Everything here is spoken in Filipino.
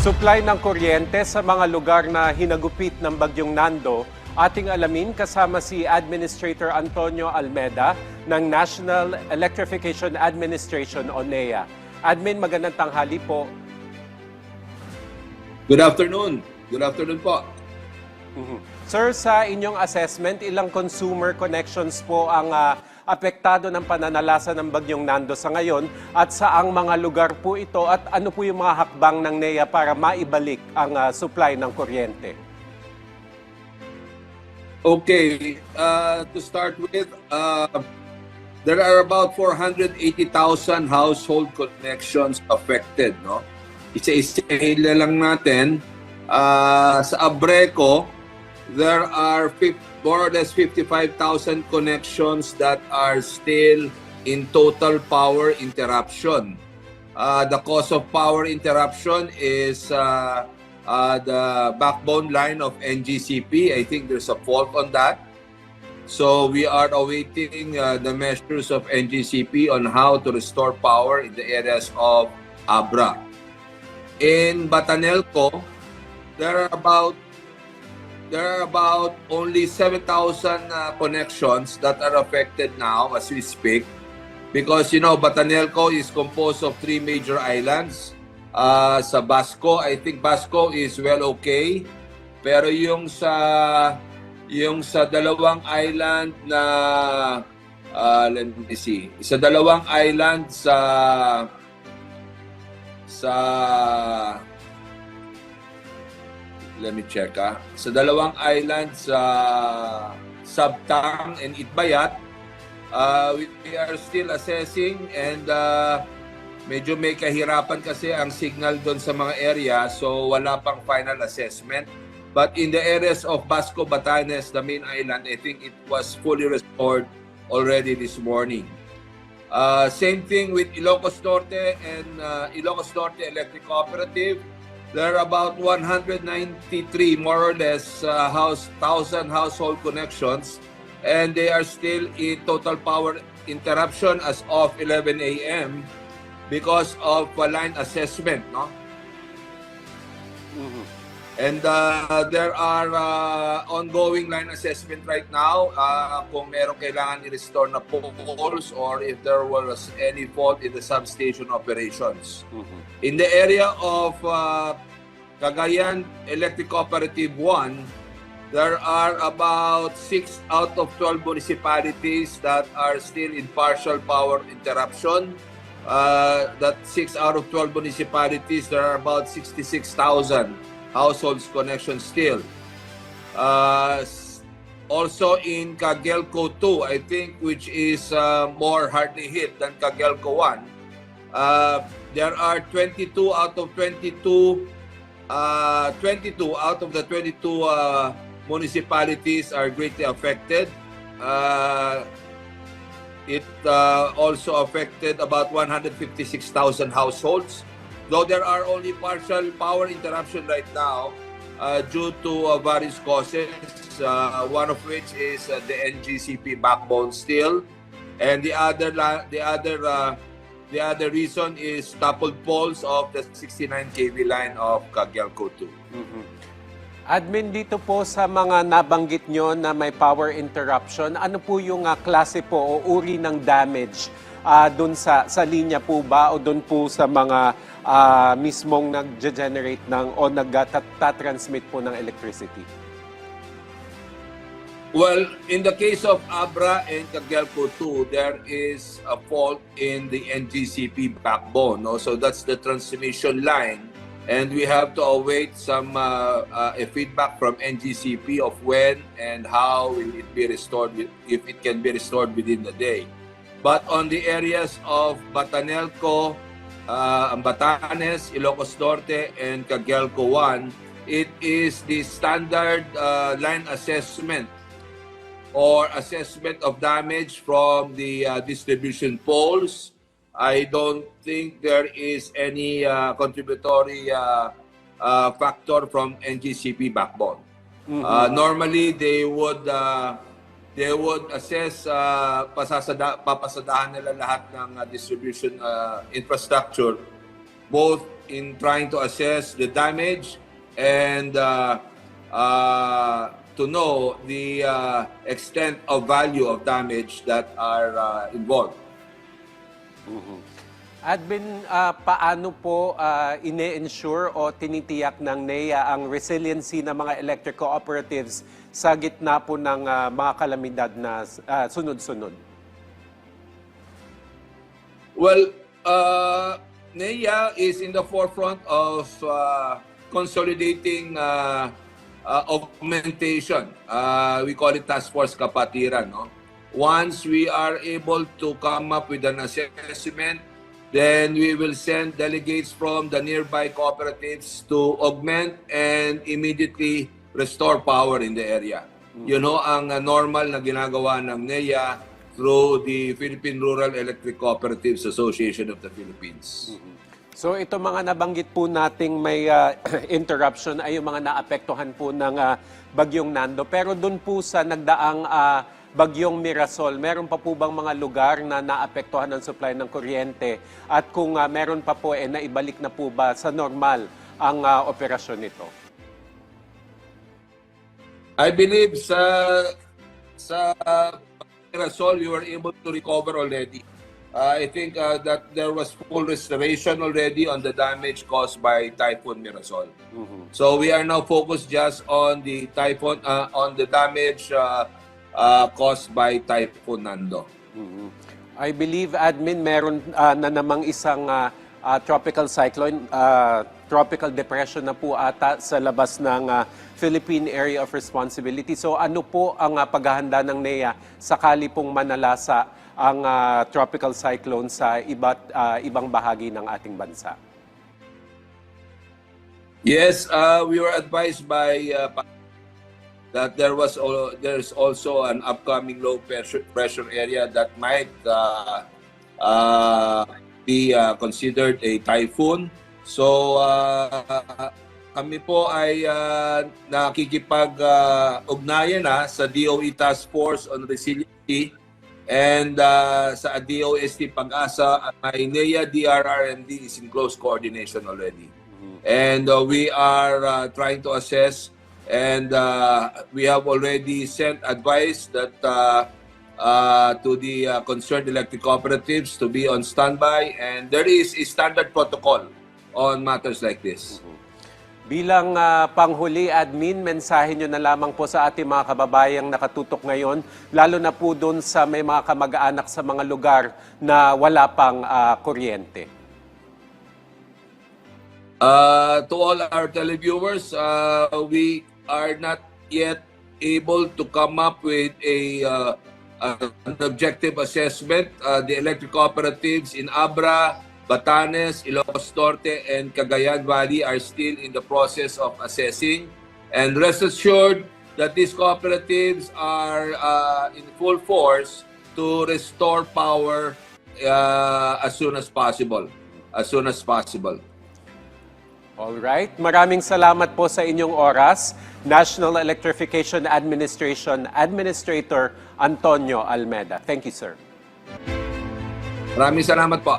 Supply ng kuryente sa mga lugar na hinagupit ng Bagyong Nando, ating alamin kasama si Administrator Antonio Almeda ng National Electrification Administration o NEA. Admin, magandang tanghali po. Good afternoon. Good afternoon po. Sir, sa inyong assessment, ilang consumer connections po ang apektado ng pananalasa ng Bagyong Nando sa ngayon at saang mga lugar po ito at ano po yung mga hakbang ng NEA para maibalik ang supply ng kuryente? Okay, to start with, there are about 480,000 household connections affected. No? Isa-isa lang natin. Sa Abreco, there are more or less 55,000 connections that are still in total power interruption. The cause of power interruption is the backbone line of NGCP. I think there's a fault on that. So we are awaiting the measures of NGCP on how to restore power in the areas of Abra. In Batanelco, there are about only 7,000 connections that are affected now as we speak, because Batanelco is composed of 3 major islands. Sa Basco, I think Basco is well okay, pero yung sa dalawang island na let me see, sa dalawang island sa let me check. Sa dalawang islands, Sabtang and Itbayat, we are still assessing and medyo may kahirapan kasi ang signal doon sa mga area, so wala pang final assessment. But in the areas of Basco, Batanes, the main island, I think it was fully restored already this morning. Same thing with Ilocos Norte and Ilocos Norte Electric Cooperative. There are about 193, more or less, 1,000 household connections, and they are still in total power interruption as of 11 a.m. because of line assessment, no? And there are ongoing line assessment right now kung meron kailangan i-restore na poles or if there was any fault in the substation operations. In the area of Cagayan Electric Cooperative 1, there are about 6 out of 12 municipalities that are still in partial power interruption. That 6 out of 12 municipalities, there are about 66,000 households connections still. Also in Cagelco 2, I think, which is more hardly hit than Cagelco 1, there are 22 out of the 22 municipalities are greatly affected. It also affected about 156,000 households. Though there are only partial power interruption right now due to various causes, one of which is the NGCP backbone still, and the other reason is toppled poles of the 69 kV line of Cagelco 2. Admin, dito po sa mga nabanggit nyo na may power interruption, ano po yung klase po o uri ng damage doon sa linya po ba o doon po sa mga mismong nag-generate o nag-transmit po ng electricity? Well, in the case of Abra and Cagelco 2, there is a fault in the NGCP backbone. No? So that's the transmission line. And we have to await some a feedback from NGCP of when and how will it be restored, if it can be restored within the day. But on the areas of Batanelco, Batanes, Ilocos Norte, and Cagelco 1, it is the standard line assessment or assessment of damage from the distribution poles. I don't think there is any contributory factor from NGCP backbone. Normally, they would assess, papasadahan nila lahat ng distribution infrastructure, both in trying to assess the damage and to know the extent of value of damage that are involved. Admin, paano po ine-ensure o tinitiyak ng NEA ang resiliency ng mga electric cooperatives sa gitna po ng mga kalamidad na sunod-sunod? Well, NEA is in the forefront of consolidating augmentation. We call it Task Force Kapatiran. No? Once we are able to come up with an assessment, then we will send delegates from the nearby cooperatives to augment and immediately restore power in the area. You know, ang normal na ginagawa ng NEA through the Philippine Rural Electric Cooperatives Association of the Philippines. So ito mga nabanggit po nating may interruption ay yung mga naapektuhan po ng Bagyong Nando. Pero doon po sa nagdaang Bagyong Mirasol, meron pa po bang mga lugar na naapektuhan ng supply ng kuryente? At kung meron pa po, naibalik na po ba sa normal ang operasyon nito? I believe sa Mirasol, we were able to recover already. I think that there was full restoration already on the damage caused by Typhoon Mirasol. So we are now focused just on the typhoon, on the damage caused by Typhoon Nando. I believe, Admin, meron na namang isang tropical cyclone, tropical depression na po ata sa labas ng Philippine Area of Responsibility. So ano po ang paghahanda ng NEA sakali pong manalasa ang tropical cyclone sa ibang bahagi ng ating bansa? Yes, we were advised by that there's also an upcoming low pressure area that might be considered a typhoon. So kami po ay nakikipag-ugnayan na sa DOE Task Force on Resiliency and sa DOST Pag-asa at my NEA DRRMD is in close coordination already. And we are trying to assess. And we have already sent advice that to the concerned electric cooperatives to be on standby. And there is a standard protocol on matters like this. Bilang panghuli, Admin, mensahe nyo na lamang po sa ating mga kababayang nakatutok ngayon, lalo na po doon sa may mga kamag-anak sa mga lugar na wala pang kuryente. To all our televiewers, we are not yet able to come up with an objective assessment. The electric cooperatives in Abra, Batanes, Ilocos Norte, and Cagayan Valley are still in the process of assessing. And rest assured that these cooperatives are in full force to restore power as soon as possible. All right. Maraming salamat po sa inyong oras. National Electrification Administration Administrator Antonio Almeda. Thank you, sir. Maraming salamat po.